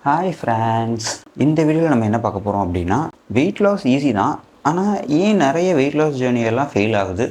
Hi friends, இந்த வீடியோவில் நம்ம என்ன பார்க்க போகிறோம் அப்படின்னா, வெயிட் லாஸ் ஈஸி தான். ஆனால் ஏன் நிறைய வெயிட் லாஸ் ஜேர்னியெல்லாம் ஃபெயில் ஆகுது,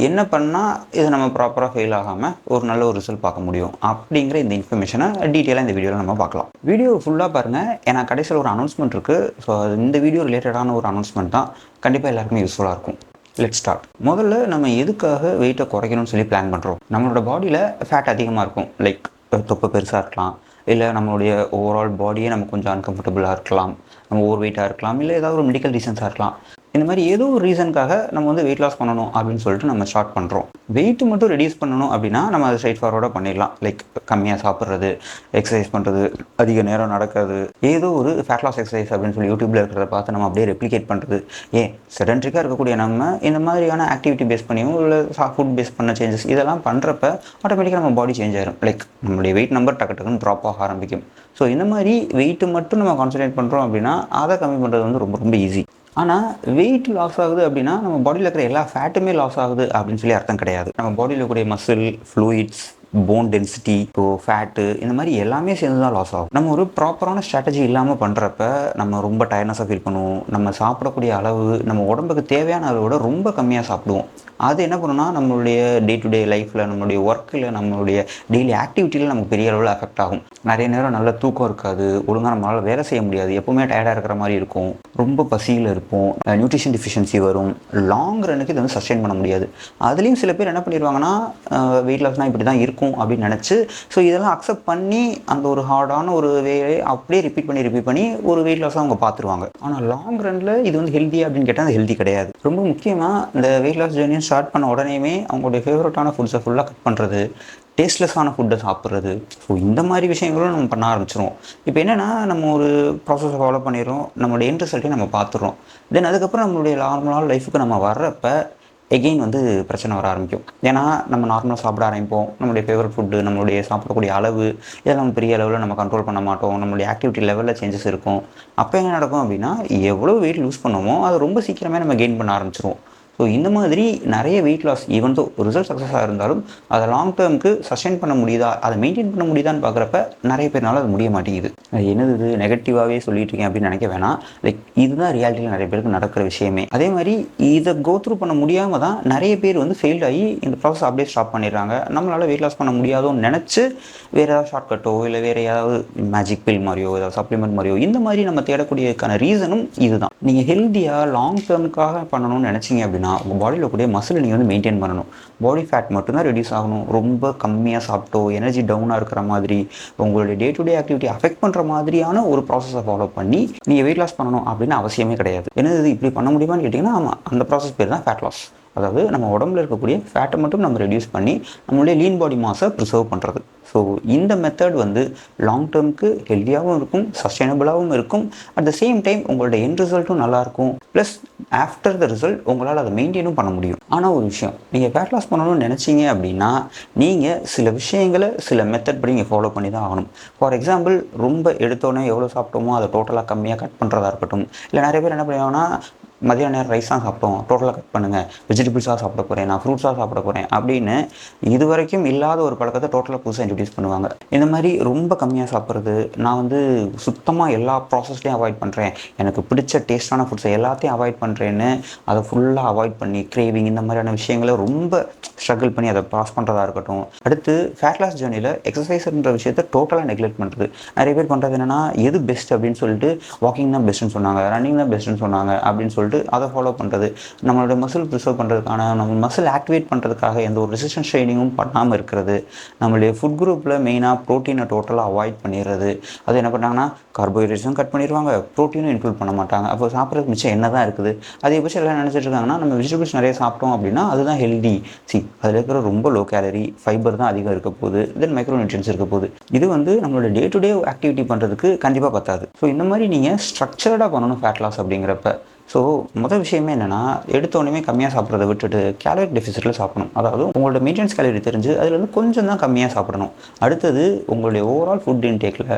என்ன பண்ணால் இது நம்ம ப்ராப்பராக ஃபெயில் ஆகாமல் ஒரு நல்ல ஒரு ரிசல்ட் பார்க்க முடியும் அப்படிங்கிற இந்த இன்ஃபர்மேஷனை டீட்டெயிலாக இந்த வீடியோவில் நம்ம பார்க்கலாம். வீடியோ ஃபுல்லாக பாருங்கள், ஏன்னா கடைசியில் ஒரு அனௌன்ஸ்மெண்ட் இருக்குது. ஸோ இந்த வீடியோ ரிலேட்டடான ஒரு அனௌன்ஸ்மெண்ட் தான், கண்டிப்பாக எல்லாருக்குமே யூஸ்ஃபுல்லாக இருக்கும். Let's start. முதல்ல நம்ம எதுக்காக வெயிட்டை குறைக்கணும்னு சொல்லி பிளான் பண்ணுறோம். நம்மளோட பாடியில் ஃபேட் அதிகமாக இருக்கும், லைக் தொப்பை பெருசாக இருக்கலாம், இல்லை நம்மளுடைய ஓவரால் பாடியே நமக்கு கொஞ்சம் அன்கம்ஃபர்டபுளாக இருக்கலாம், நம்ம ஓவர் வெயிட்டாக இருக்கலாம், இல்லை ஏதாவது ஒரு மெடிக்கல் ரீசன்ஸாக இருக்கலாம். இந்த மாதிரி ஏதோ ஒரு ரீசனுக்காக நம்ம வந்து வெயிட் லாஸ் பண்ணணும் அப்படின்னு சொல்லிட்டு நம்ம ஸ்டார்ட் பண்ணுறோம். வெயிட் மட்டும் ரெடியூஸ் பண்ணணும் அப்படின்னா நம்ம அதை ஸ்ட்ரைட் ஃபார்வர்டாக பண்ணிடலாம். லைக் கம்மியாக சாப்பிட்றது, எக்ஸசைஸ் பண்ணுறது, அதிக நேரம் நடக்கிறது, ஏதோ ஒரு ஃபேட் லாஸ் எக்ஸசைஸ் அப்படின்னு சொல்லி யூடியூப்பில் இருக்கிறத பார்த்து நம்ம அப்படியே ரெப்ளிகேட் பண்ணுறது. செடன்ட்ரிக்காக இருக்கக்கூடிய நம்ம இந்த மாதிரியான ஆக்டிவிட்டி பேஸ் பண்ணியும் இல்லை ஃபுட் பேஸ் பண்ண சேஞ்சஸ் இதெல்லாம் பண்ணுறப்ப ஆட்டோமேட்டிக்காக நம்ம பாடி சேஞ்ச் ஆயிரும். லைக் நம்மளுடைய வெயிட் நம்பர் டக்குன்னு ட்ராப் ஆக ஆரம்பிக்கும். ஸோ இந்த மாதிரி வெயிட்டு மட்டும் நம்ம கான்சன்ட்ரேட் பண்ணுறோம் அப்படின்னா அதை கம்மி பண்ணுறது வந்து ரொம்ப ரொம்ப ஈஸி. ஆனால் வெயிட் லாஸ் ஆகுது அப்படின்னா நம்ம பாடியில் இருக்கிற எல்லா ஃபேட்டுமே லாஸ் ஆகுது அப்படின்னு சொல்லி அர்த்தம் கிடையாது. நம்ம பாடியில் இருக்கக்கூடிய muscle, fluids, phone density, fat, இந்த மாதிரி எல்லாமே சேர்ந்து தான் லாஸ் ஆகும். நம்ம ஒரு ப்ராப்பரான ஸ்ட்ராட்டஜி இல்லாமல் பண்ணுறப்ப நம்ம ரொம்ப டயர்னஸாக ஃபீல் பண்ணுவோம். நம்ம சாப்பிடக்கூடிய அளவு நம்ம உடம்புக்கு தேவையான அளவோட ரொம்ப கம்மியாக சாப்பிடுவோம். அது என்ன பண்ணுன்னா நம்மளுடைய டே டு டே லைஃப்பில், நம்மளுடைய ஒர்க்கில், நம்மளுடைய டெய்லி ஆக்டிவிட்டியில் நமக்கு பெரிய அளவில் அஃபெக்ட் ஆகும். நிறைய நேரம் நல்ல தூக்கம் இருக்காது, ஒழுங்காக நம்மளால் வேலை செய்ய முடியாது, எப்போவுமே டயர்டாக இருக்கிற மாதிரி இருக்கும், ரொம்ப பசியில் இருப்போம், நியூட்ரிஷன் டிஃபிஷியன்சி வரும். லாங் ரன்னுக்கு இது வந்து சஸ்டெயின் பண்ண முடியாது. அதுலேயும் சில பேர் என்ன பண்ணிடுவாங்கன்னா, வெயிட் லாஸ்னால் இப்படி தான் இருக்கும் அப்படின்னு நினச்சி ஸோ இதெல்லாம் அக்செப்ட் பண்ணி அந்த ஒரு ஹார்டான ஒரு வேலையை அப்படியே ரிப்பீட் பண்ணி ஒரு வெயிட் லாஸாக அவங்க பார்த்துருவாங்க. ஆனால் லாங் ரன்னில் இது வந்து ஹெல்த்தி அப்படின்னு கேட்டால் அது ஹெல்த்தி கிடையாது. ரொம்ப முக்கியமாக இந்த வெயிட் லாஸ் ஜேர்னியை ஸ்டார்ட் பண்ண உடனேயுமே அவங்களுடைய ஃபேவரட்டான ஃபுட்ஸை ஃபுல்லாக கட் பண்ணுறது, டேஸ்ட்லெஸ்ஸான ஃபுட்டை சாப்பிட்றது, ஸோ இந்த மாதிரி விஷயங்களும் நம்ம பண்ண ஆரம்பிச்சிருவோம். இப்போ என்னென்னா நம்ம ஒரு ப்ராசஸை ஃபாலோ பண்ணிடுறோம், நம்மளுடைய எண்ட் ரிசல்ட்டையும் நம்ம பார்த்துடுறோம். தென் அதுக்கப்புறம் நம்மளுடைய நார்மலான லைஃபுக்கு நம்ம வர்றப்ப எகெயின் வந்து பிரச்சனை வர ஆரம்பிக்கும். ஏன்னா நம்ம நார்மலாக சாப்பிட ஆரம்பிப்போம், நம்மளுடைய ஃபேவரட் ஃபுட்டு, நம்மளுடைய சாப்பிடக்கூடிய அளவு இதெல்லாம் நம்ம பெரிய அளவில் நம்ம கண்ட்ரோல் பண்ண மாட்டோம், நம்மளுடைய ஆக்டிவிட்டி லெவலில் சேஞ்சஸ் இருக்கும். அப்போ என்ன நடக்கும் அப்படின்னா, எவ்வளோ வெயிட் லூஸ் பண்ணுமோ அது ரொம்ப சீக்கிரமே நம்ம கெயின் பண்ண ஆரம்பிச்சிருவோம். ஸோ இந்த மாதிரி நிறைய weight loss even though result சக்ஸஸாக இருந்தாலும் அதை லாங் டேர்முக்கு சஸ்டெயின் பண்ண முடியுதா, அதை மெயின்டைன் பண்ண முடியுதான்னு பார்க்குறப்ப நிறைய பேர்னால அது முடிய மாட்டேங்குது. என்னது இது நெகட்டிவாகவே சொல்லிட்டு இருக்கேன் அப்படின்னு நினைக்க வேணாம். லைக் இதுதான் ரியாலிட்டியில் நிறைய பேருக்கு நடக்கிற விஷயமே. அதே மாதிரி இதை கோ த்ரூ பண்ண முடியாமல் தான் நிறைய பேர் வந்து ஃபெயில்ட் ஆகி இந்த ப்ராசஸ் அப்படியே ஸ்டாப் பண்ணிடுறாங்க. நம்மளால் வெயிட் லாஸ் பண்ண முடியாதோன்னு நினச்சி வேறு ஏதாவது ஷார்ட்கட்டோ இல்லை வேறு ஏதாவது மேஜிக் பில் மாதிரியோ ஏதாவது சப்ளிமெண்ட் மாதிரியோ இந்த மாதிரி நம்ம தேடக்கூடியதுக்கான ரீசனும் இதுதான். நீங்கள் ஹெல்த்தியாக லாங் டேர்முக்காக பண்ணணும்னு நினச்சிங்க அப்படின்னா உங்கள் பாடியில் கூடிய மசில் நீங்கள் வந்து மெயின்டைன் பண்ணணும். பாடி ஃபேட் மட்டும்தான் ரெடியூஸ் ஆகணும். ரொம்ப கம்மியாக சாப்பிட்டோ எனர்ஜி டவுனாக இருக்கிற மாதிரி உங்களுடைய day to day activity affect பண்ணுற மாதிரியான ஒரு ப்ராசஸை ஃபாலோ பண்ணி நீங்கள் வெயிட் லாஸ் பண்ணணும் அப்படின்னு அவசியமே கிடையாது. என்னது இப்படி பண்ண முடியுமான்னு கேட்டிங்கன்னா, ஆமாம், அந்த ப்ராசஸ் பேர் தான் ஃபேட் லாஸ். அதாவது நம்ம உடம்புல இருக்கக்கூடிய ஃபேட்டை மட்டும் நம்ம ரெடியூஸ் பண்ணி நம்மளுடைய லீன் பாடி மாஸை ப்ரிசர்வ் பண்ணுறது. ஸோ இந்த மெத்தட் வந்து லாங் டேர்முக்கு ஹெல்த்தியாகவும் இருக்கும், சஸ்டைனபிளாகவும் இருக்கும். அட் த சேம் டைம் உங்களோட எண்ட் ரிசல்ட்டும் நல்லாயிருக்கும். ப்ளஸ் ஆஃப்டர் த ரிசல்ட் உங்களால் அதை மெயின்டைனும் பண்ண முடியும். ஆனால் ஒரு விஷயம், நீங்கள் ஃபேட் லாஸ் பண்ணணும்னு நினச்சிங்க அப்படின்னா நீங்கள் சில விஷயங்களை சில மெத்தட் படி நீங்கள் ஃபாலோ பண்ணி தான் ஆகணும். ஃபார் எக்ஸாம்பிள், ரொம்ப எடுத்தோடனே எவ்வளோ சாப்பிட்டோமோ அதை டோட்டலாக கம்மியாக கட் பண்ணுறதா இருக்கட்டும். இல்லை நிறைய பேர் என்ன பண்ணுவாங்கன்னா, மதியான நேரம் ரைஸ் தான் சாப்பிட்டோம், டோட்டலாக கட் பண்ணுங்கள், வெஜிடபிள்ஸாக சாப்பிட போகிறேன், நான் ஃப்ரூட்ஸாக சாப்பிட போகிறேன் அப்படின்னு இது வரைக்கும் இல்லாத ஒரு பழக்கத்தை டோட்டலாக புதுசாக இன்ட்ரடியூஸ் பண்ணுவாங்க. இந்த மாதிரி ரொம்ப கம்மியாக சாப்பிட்றது, நான் வந்து சுத்தமாக எல்லா ப்ராசஸ்லையும் அவாய்ட் பண்ணுறேன், எனக்கு பிடிச்ச டேஸ்டான ஃபுட்ஸை எல்லாத்தையும் அவாய்ட் பண்ணுறேன்னு அதை ஃபுல்லாக அவாய்ட் பண்ணி கிரேவிங் இந்த மாதிரியான விஷயங்களை ரொம்ப ஸ்ட்ரகிள் பண்ணி அதை பாஸ் பண்ணுறதா இருக்கட்டும். அடுத்து ஃபேட் லாஸ் ஜேர்னியில் எக்ஸசைஸ்ன்ற விஷயத்தை டோட்டலாக நெக்லெக்ட் பண்ணுறது. நிறைய பேர் பண்ணுறது என்னென்னா, எது பெஸ்ட் அப்படின்னு சொல்லிட்டு வாக்கிங் தான் பெஸ்ட்டுன்னு சொன்னாங்க, ரன்னிங் தான் பெஸ்ட்டுன்னு சொன்னாங்க அப்படின்னு சொல்லிட்டு அதை ஃபாலோ பண்ணுறது. நம்மளோட மசில் ப்ரிசர்வ் பண்ணுறதுக்கான, நம்ம மசில் ஆக்டிவேட் பண்ணுறதுக்காக எந்த ஒரு ரெசிஸ்டன்ஸ் ட்ரைனிங்கும் பண்ணாமல் இருக்கிறது. நம்மளுடைய ஃபுட் குரூப்பில் மெயினாக ப்ரோட்டீனை டோட்டலாக அவாய்ட் பண்ணிடுறது. அது என்ன பண்ணாங்கன்னா, கார்போஹைட்ரேட்ஸும் கட் பண்ணிடுவாங்க, ப்ரோட்டீனும் இன்க்ளூட் பண்ண மாட்டாங்க. அப்போ சாப்பிட்றதுக்கு மிச்சம் என்ன தான் இருக்குது? அதே பட்சம் எல்லாம் நினச்சிட்டு இருக்காங்கன்னா, நம்ம வெஜிடபிள்ஸ் நிறைய சாப்பிட்டோம் அப்படின்னா அதுதான் ஹெல்தி. அதில் இருக்கிற ரொம்ப லோ கேலரி, ஃபைபர் தான் அதிகம் இருக்க போகுது, தென் மைக்ரோ நியூட்ரியன்ஸ் இருக்க போகுது. இது வந்து நம்மளோட டே டு டே ஆக்டிவிட்டி பண்ணுறதுக்கு கண்டிப்பாக பத்தாது. ஸோ இந்த மாதிரி நீங்கள் ஸ்ட்ரக்சர்டாக பண்ணணும் ஃபேட் லாஸ் அப்படிங்கிறப்ப. ஸோ முதல் விஷயமே என்னென்னா, எடுத்தோடனே கம்மியாக சாப்பிட்றத விட்டுட்டு கேலரி டெஃபிசிட்டில் சாப்பிடணும். அதாவது உங்களோட மெயின்டெனன்ஸ் கேலரி தெரிஞ்சு அதில் வந்து கொஞ்சம் தான் கம்மியாக சாப்பிடணும். அடுத்தது உங்களுடைய ஓவரால் ஃபுட் இன்டேக்கில்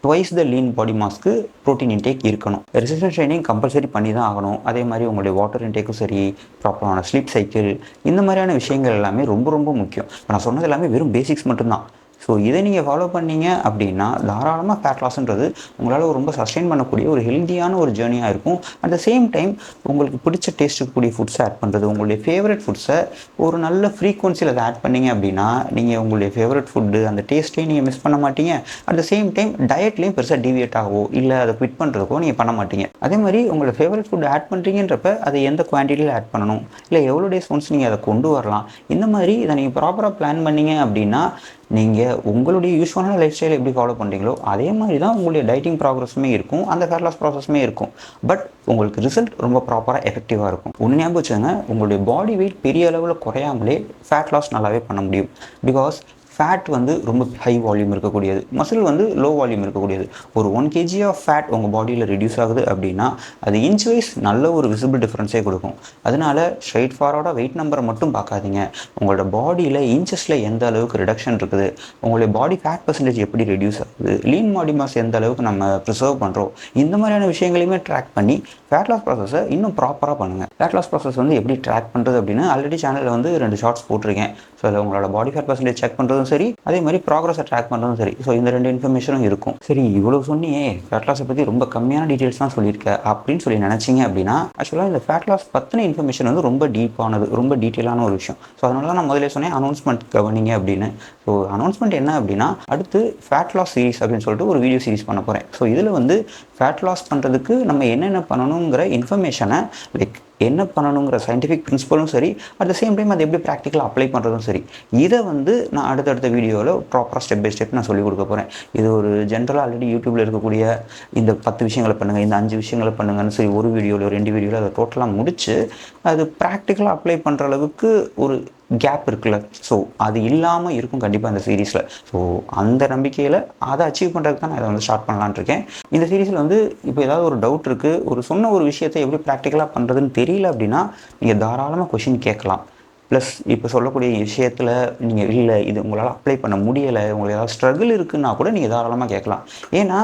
ட்வைஸ் த லீன் பாடி மாஸ்க்கு ப்ரோட்டீன் இன்டேக் இருக்கணும். ரெசிஸ்டன்ஸ் ட்ரைனிங் கம்பல்சரி பண்ணி தான் ஆகணும். அதே மாதிரி உங்களுடைய வாட்டர் இன்டேக்கும் சரி, ப்ராப்பரான ஸ்லீப் சைக்கிள், இந்த மாதிரியான விஷயங்கள் எல்லாமே ரொம்ப ரொம்ப முக்கியம். இப்போ நான் சொன்னது எல்லாமே வெறும் பேசிக்ஸ் மட்டும்தான். ஸோ இதை நீங்கள் ஃபாலோ பண்ணீங்க அப்படின்னா தாராளமாக ஃபேட் லாஸ்ன்றது உங்களால் ரொம்ப சஸ்டெயின் பண்ணக்கூடிய ஒரு ஹெல்த்தியான ஒரு ஜேர்னியாக இருக்கும். அட் த சேம் டைம் உங்களுக்கு பிடிச்ச டேஸ்ட்டுக்கு கூடிய ஃபுட்ஸை ஆட் பண்ணுறது, உங்களுடைய ஃபேவரட் ஃபுட்ஸை ஒரு நல்ல ஃப்ரீக்வன்சியில் அதை ஆட் பண்ணீங்க அப்படின்னா நீங்கள் உங்களுடைய ஃபேவரட் ஃபுட்டு அந்த டேஸ்ட்டையும் நீங்கள் மிஸ் பண்ண மாட்டீங்க. அட் த சேம் டைம் டயட்லேயும் பெருசாக டிவியேட் ஆகவோ இல்லை அதை குவிட் பண்ணுறதுக்கோ நீங்கள் பண்ண மாட்டீங்க. அதே மாதிரி உங்களோட ஃபேவரட் ஃபுட் ஆட் பண்ணுறீங்கன்றப்ப அதை எந்த குவான்டிட்டியில் ஆட் பண்ணணும், இல்லை எவ்வளோ டேஸ் ஒன்ஸ் நீங்கள் அதை கொண்டு வரலாம், இந்த மாதிரி இதை நீங்கள் ப்ராப்பராக பிளான் பண்ணீங்க அப்படின்னா நீங்கள் உங்களுடைய யூஸ்வலான லைஃப் ஸ்டைல் எப்படி ஃபாலோ பண்ணுறீங்களோ அதே மாதிரி தான் உங்களுடைய டயட்டிங் ப்ராக்ரஸுமே இருக்கும், அந்த ஃபேட் லாஸ் ப்ராசஸுமே இருக்கும். பட் உங்களுக்கு ரிசல்ட் ரொம்ப ப்ராப்பராக எஃபெக்டிவாக இருக்கும். ஒன்று ஞாபகம் வச்சுங்க, உங்களுடைய பாடி வெயிட் பெரிய அளவில் குறையாமலே ஃபேட் லாஸ் நல்லாவே பண்ண முடியும். பிகாஸ் ஃபேட் ரொம்ப ஹை வால்யூம் இருக்கக்கூடியது, மசில் லோ வால்யூம் இருக்கக்கூடியது. ஒரு 1 kg ஆஃப் ஃபேட் உங்கள் பாடியில் ரெடியூஸ் ஆகுது அப்படின்னா அது இன்ச் வைஸ் நல்ல ஒரு விசிபிள் டிஃப்ரென்ஸே கொடுக்கும். அதனால ஸ்ட்ரைட் ஃபார்வர்டாக வெயிட் நம்பரை மட்டும் பார்க்காதீங்க, உங்களோட பாடியில் இன்ச்சஸில் எந்த அளவுக்கு ரிடக்ஷன் இருக்குது, உங்களுடைய பாடி ஃபேட் பர்சன்டேஜ் எப்படி ரெடியூஸ் ஆகுது, லீன் பாடி மாஸ் எந்த அளவுக்கு நம்ம ப்ரிசர்வ் பண்ணுறோம், இந்த மாதிரியான விஷயங்களையுமே ட்ராக் பண்ணி ஃபேட் லாஸ் ப்ராசஸை இன்னும் ப்ராப்பராக பண்ணுங்கள். ஃபேட் லாஸ் ப்ராசஸ் எப்படி ட்ராக் பண்ணுறது அப்படின்னு ஆல்ரெடி சேனலில் 2 ஷார்ட்ஸ் போட்டிருக்கேன். ஸோ அதில் உங்களோட பாடி ஃபேட் பர்சன்டேஜ் செக் பண்ணுறதும் சரி, அதே மாதிரி ப்ராக்ரஸை ட்ராக் பண்ணுறதும் சரி. ஸோ இந்த 2 இன்ஃபர்மேஷனும் இருக்கும். சரி, இவ்வளோ சொன்னியே, ஃபேட் லாஸை பற்றி ரொம்ப கம்மியான டீட்டெயில்ஸ் தான் சொல்லியிருக்கேன் அப்படின்னு சொல்லி நினச்சிங்க அப்படின்னா, ஆக்சுவலாக இந்த ஃபேட் லாஸ் பற்றின இன்ஃபர்மேஷன் ரொம்ப டீப்பானது, ரொம்ப டீட்டெயிலான ஒரு விஷயம். ஸோ அதனால தான் நான் முதலே சொன்னேன் அனௌன்ஸ்மெண்ட் கவனிங்க அப்படின்னு. ஸோ அனௌன்ஸ்மெண்ட் என்ன அப்படின்னா, அடுத்து ஃபேட் லாஸ் சீரிஸ் அப்படின்னு சொல்லிட்டு ஒரு வீடியோ சீரிஸ் பண்ண போகிறேன். ஸோ இதில் ஃபேட் லாஸ் பண்ணுறதுக்கு நம்ம என்னென்ன பண்ணணுங்கிற இன்ஃபர்மேஷனை, லைக் என்ன பண்ணணுங்கிற சயின்டிஃபிக் பிரின்சிபலும் சரி, அட் த சேம் டைம் அதை எப்படி ப்ராக்டிக்கலாக அப்ளை பண்ணுறதும் சரி, இதை நான் அடுத்தடுத்த வீடியோவில் ப்ராப்பராக ஸ்டெப் பை ஸ்டெப் நான் சொல்லிக் கொடுக்க போகிறேன். இது ஒரு ஜென்ரலாக ஆல்ரெடி யூடியூப்பில் இருக்கக்கூடிய இந்த 10 விஷயங்களை பண்ணுங்கள், இந்த 5 விஷயங்களை பண்ணுங்கன்னு சரி ஒரு வீடியோவில் 2 வீடியோவில் அதை டோட்டலாக முடித்து அது ப்ராக்டிக்கலாக அப்ளை பண்ணுற அளவுக்கு ஒரு கேப் இருக்குல்ல. ஸோ அது இல்லாமல் இருக்கும் கண்டிப்பாக அந்த சீரீஸில். ஸோ அந்த நம்பிக்கையில் அதை அச்சீவ் பண்ணுறதுக்கு தான் நான் இதை ஸ்டார்ட் பண்ணலான்னு இருக்கேன். இந்த சீரீஸில் இப்போ ஏதாவது ஒரு டவுட் இருக்குது, சொன்ன ஒரு விஷயத்தை எப்படி ப்ராக்டிக்கலாக பண்ணுறதுன்னு தெரியல அப்படின்னா நீங்கள் தாராளமாக கொஷின் கேட்கலாம். ப்ளஸ் இப்போ சொல்லக்கூடிய விஷயத்தில் நீங்கள் இல்லை இது உங்களால் அப்ளை பண்ண முடியலை, உங்களுக்கு ஏதாவது ஸ்ட்ரகிள் இருக்குன்னா கூட நீங்கள் தாராளமாக கேட்கலாம். ஏன்னா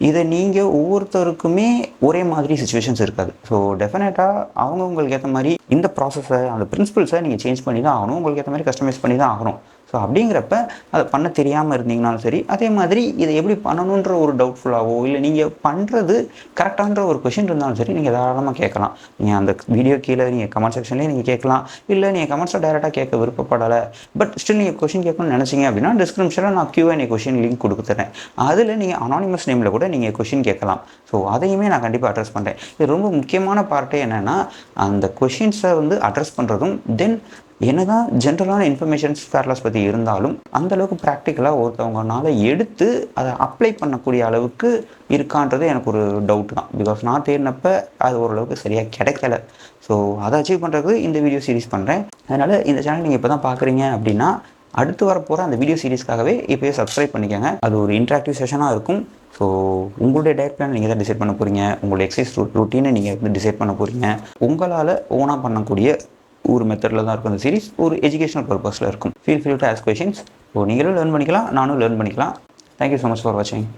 இதை நீங்கள் ஒவ்வொருத்தருக்குமே ஒரே மாதிரி சுச்சுவேஷன்ஸ் இருக்காது. ஸோ டெஃபினட்டாக உங்களுக்கு ஏற்ற மாதிரி இந்த ப்ராசஸை, அந்த பிரின்சிபல்ஸை நீங்கள் சேஞ்ச் பண்ணி தான் ஆகணும், உங்களுக்கு ஏற்ற மாதிரி கஸ்டமைஸ் பண்ணி தான் ஆகணும். ஸோ அப்படிங்கிறப்ப அதை பண்ண தெரியாமல் இருந்தீங்கனாலும் சரி, அதே மாதிரி இதை எப்படி பண்ணணுன்ற ஒரு டவுட்ஃபுல்லாகவோ இல்லை நீங்கள் பண்ணுறது கரெக்டான்ற ஒரு கொஷின் இருந்தாலும் சரி, நீங்கள் தாராளமாக கேட்கலாம். நீங்கள் அந்த வீடியோ கீழே நீங்கள் கமெண்ட் செக்ஷன்லேயே நீங்கள் கேட்கலாம், இல்லை நீங்கள் கமெண்ட்ஸை டைரெக்டாக கேட்க விருப்பப்படலை பட் ஸ்டில் நீங்கள் கொஷின் கேட்கணும்னு நினச்சிங்க அப்படின்னா டிஸ்கிரிப்ஷனில் நான் Q&A கொஷின் லிங்க் கொடுத்துறேன். அதில் நீங்கள் அனானிமஸ் நேமில் கூட நீங்கள் கொஷின் கேட்கலாம். ஸோ அதையுமே நான் கண்டிப்பாக அட்ரஸ் பண்ணுறேன். இது ரொம்ப முக்கியமான பார்ட்டே என்னென்னா, அந்த கொஷின்ஸை அட்ரஸ் பண்ணுறதும் தென் என்னதான் ஜென்ரலான இன்ஃபர்மேஷன்ஸ் ஃபேட் லாஸ் பற்றி இருந்தாலும் அந்தளவுக்கு ப்ராக்டிக்கலாக ஒருத்தவங்கனால எடுத்து அதை அப்ளை பண்ணக்கூடிய அளவுக்கு இருக்கான்றது எனக்கு ஒரு டவுட் தான். பிகாஸ் நான் தேடினப்போ அது ஓரளவுக்கு சரியாக கிடைக்கல. ஸோ அதை அச்சீவ் பண்ணுறதுக்கு இந்த வீடியோ சீரிஸ் பண்ணுறேன். அதனால் இந்த சேனல் நீங்கள் இப்போ தான் பார்க்குறீங்க அப்படின்னா அடுத்து வரப்போகிற அந்த வீடியோ சீரிஸ்க்காகவே இப்போயே சப்ஸ்கிரைப் பண்ணிக்கோங்க. அது ஒரு இன்ட்ராக்டிவ் செஷனாக இருக்கும். ஸோ உங்களுடைய டயட் பிளான் நீங்கள் தான் டிசைட் பண்ண போகிறீங்க, உங்களுடைய எக்ஸசைஸ் ரொட்டீனை நீங்கள் டிசைட் பண்ண போகிறீங்க. உங்களால் ஓனாக பண்ணக்கூடிய ஒரு மெத்தடில் தான் இருக்கும். இந்த சீரிஸ் ஒரு எஜுகேஷனல் பர்பஸில் இருக்கும். Feel free to ask questions. So நீங்களும் லேர்ன் பண்ணிக்கலாம், நானும் லேர்ன் பண்ணிக்கலாம். தேங்க்யூ ஸோ மச் ஃபார் வாட்சிங்.